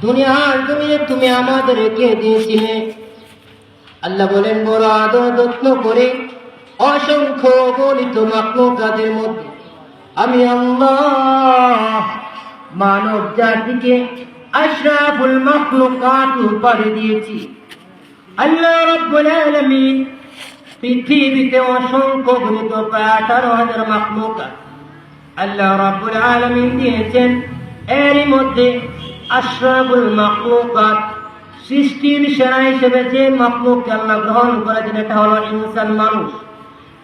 দুনিয়ার জমিনে তুমি আমাদেরকে দিয়েছিলে। আল্লাহ বলেন বড় আদর যত্ন করে অসংখ্য গণিত মাখলুকাতের মধ্যে আমি আল্লাহ মানব জাতিকে আশরাফুল মাখলুকাত উপাধি দিয়েছি। আল্লাহ রাব্বুল আলামিন পৃথিবীতে অসংখ্য গণিত প্রায় 18,000 মাখলুকাত আল্লাহ রাব্বুল আলামিন দিয়েছেন। এরই মধ্যে আশরাফুল মাখলুকাত সৃষ্টির সেরা হিসেবে যে মাখলুককে আল্লাহ গ্রহণ করেছেন এটা হলো ইনসান, মানুষ।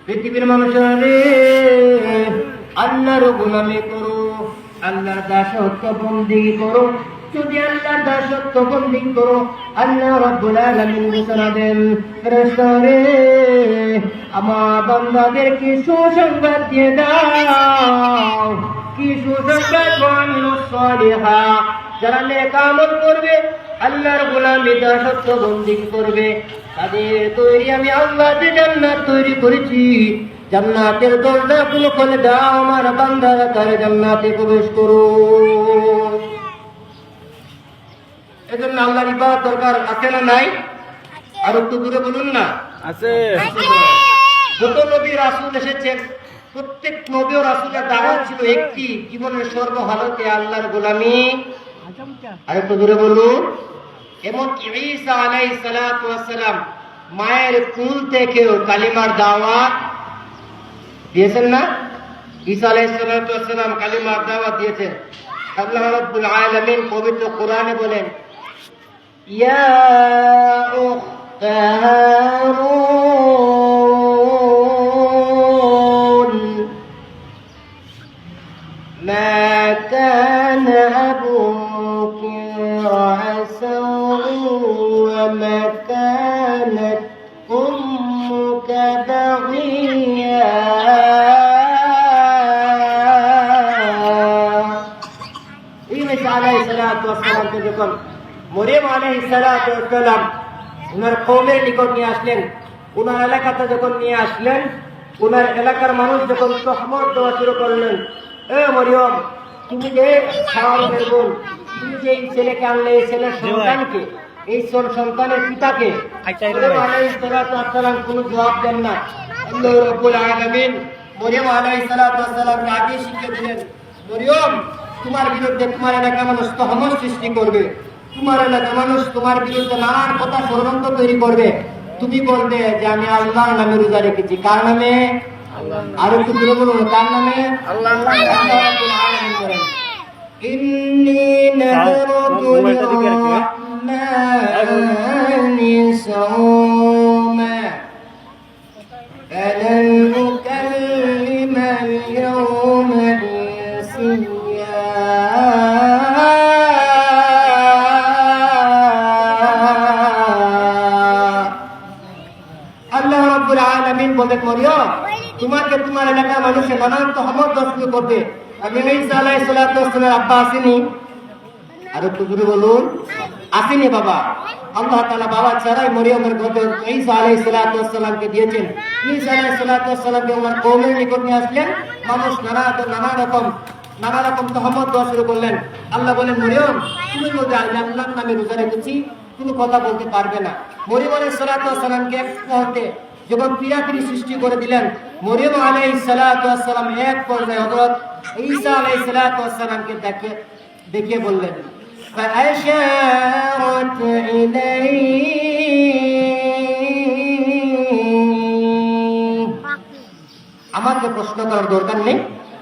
পৃথিবীর মানুষেরা রে, আল্লাহর গোলামি করো, আল্লাহর দাসত্ব বন্দেগী করো। যদি আল্লাহর দাসত্ব বন্দেগী করো, আল্লাহ রাব্বুল আলামিন ঘোষণা দেন, ফেরেশতা রে, আমার বান্দাদেরকে সুসংবাদ দিয়ে দাও। কি সুসংবাদ? ওয়ামিলুস সালিহাত, যারা নেক আমল করবে, আল্লাহর গোলামি দাসত্ব বন্দেগী করবে, তাদের তৈরি আমি আল্লাহ যে জান্নাত তৈরি করেছি। জান্নাতের দরজা খুলে দাও, আমার বান্দারা তার জান্নাতে প্রবেশ করো। এজন্য আল্লাহর ইবাদত দরকার আছে না নাই? আর একটু দূরে বলুন না, আছে। যত নবী রাসূল এসেছেন, প্রত্যেক নবী ও রাসূলের দাওয়াত ছিল একটি, জীবনের সর্বহালতে আল্লাহর গোলামি। আর একটু দূরে বলুন। এমনকি ঈসা আলাইহিস সালাতু ওয়াস সালাম মায়ের কুল থেকেও কালিমার দাওয়াত দিয়েছেন না? ঈসা আলাইহিস সালাতু ওয়াস সালাম কালিমার দাওয়াত দিয়েছেন। আল্লাহ রাব্বুল আলামিন পবিত্র কোরআনে বলেন, ইয়া উখতা হারুন মা কানা আবুকি وما كانت أمك بغيا ঈসা আলাইহিস সালাতু ওয়াস সালামকে যখন মরিয়ম আলাইহিস সালাতু ওয়াস সালাম ওনার কওমের নিকট নিয়ে আসলেন, ওনার এলাকাতে যখন নিয়ে আসলেন, ওনার এলাকার মানুষ যখন তহমত দেওয়া শুরু করলেন, এ মরিয়ম, তুমি যে হারুনের বোন, তুমি যে এই ছেলেকে আনলে, এই ছেলের সন্তানকে, এই সন্তানের পিতাকে, আলাইহিস সালাতু ওয়াস সালাম কোনো জবাব দেন না। আল্লাহ রাব্বুল আলামিন মরিয়ম আলাইহিস সালাতু ওয়াস সালামকে আগে শিখিয়ে দিলেন, মরিয়ম, তোমার বিরুদ্ধে তোমার এলাকার মানুষ তহমত সৃষ্টি করবে, তোমার এলাকার মানুষ তোমার বিরুদ্ধে নানান কথা ষড়যন্ত্র তৈরি করবে। তুমি বলবে যে আমি আল্লাহর নামে রোজা রেখেছি। কার নামে? আল্লাহ। আর একটু বলে বলুন, কার নামে? আল্লাহ। আল্লাহ রাব্বুল আলামিন বলেন, ইন্নী নাযরতু লির-রাহমানি সাওমা ফালান উকাল্লিমাল ইয়াওমা ইনসিয়্যা। আল্লাহ রাব্বুল আলামিন বলেন, মরিয়ম, তোমাকে তোমার এলাকার মানুষের নানান তহমত দর্শন করবে। আমি ঈসা আলাইহিস সালাতু ওয়াস সালামের আব্বা আসেনি? আর একটু জোরে বলুন, আসেনি বাবা? আল্লাহ তাআলা বাবা ছাড়াই মরিয়মের গর্ভে ঈসা আলাইহিস সালাতু ওয়াস সালামকে দিয়েছেন। ঈসা আলাইহিস সালাতু ওয়াস সালামকে ওনার কওমের নিকট নিয়ে আসলেন, মানুষ নানা রকম তহমত দেওয়া শুরু করলেন। আল্লাহ বলেন, মরিয়ম, তুমি বলবে আমি আল্লাহর নামে রোজা রেখেছি, কোনো কথা বলতে পারবে না। মরিয়ম আলাইহিস সালাতু ওয়াস সালামকে এক মুহূর্তে যখন পিড়াপিড়ি সৃষ্টি করে দিলেন, মরিয়ম আলাইহিস সালাতু ওয়াস সালাম এক পর্যায়ে হযরত ঈসা আলাইহিস সালাতু ওয়াস সালামকে দেখিয়ে বললেন, فأشارت إليه। আমাকে প্রশ্ন করার দরকার নেই,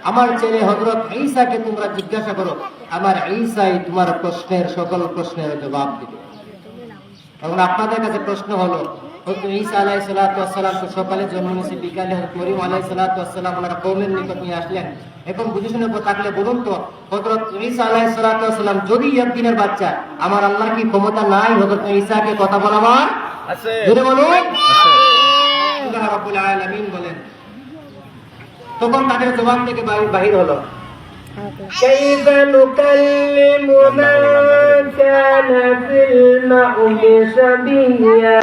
আমার ছেলে হযরত ঈসাকে তোমরা জিজ্ঞাসা করো, আমার ঈসাই তোমার প্রশ্নের সকল প্রশ্নের জবাব দিবে। এখন আপনাদের কাছে প্রশ্ন হলো, হযরত ঈসা আলাইহিস সালাতু ওয়াস সালাম তো সকালে জন্ম নিয়েছে, বিকালে হযরত মরিয়ম আলাইহিস সালাতু ওয়াস সালাম ওনার কওমের নিকট নিয়ে আসলেন। এখন বুঝে শুনে থাকলে বলুন তো, হযরত ঈসা আলাইহিস সালাতু ওয়াস সালাম যদি একদিনের বাচ্চা, আমার আল্লাহর কি ক্ষমতা নাই হযরত ঈসাকে কথা বলাবার? আছে। জোরে বলুন, আছে। আল্লাহ রাব্বুল আলামিন বলেন, তখন তাদের জবান থেকে বাহির হলো, কাইফা নুকাল্লিমু মান কানা ফিল মাহদি সাবিয়্যা।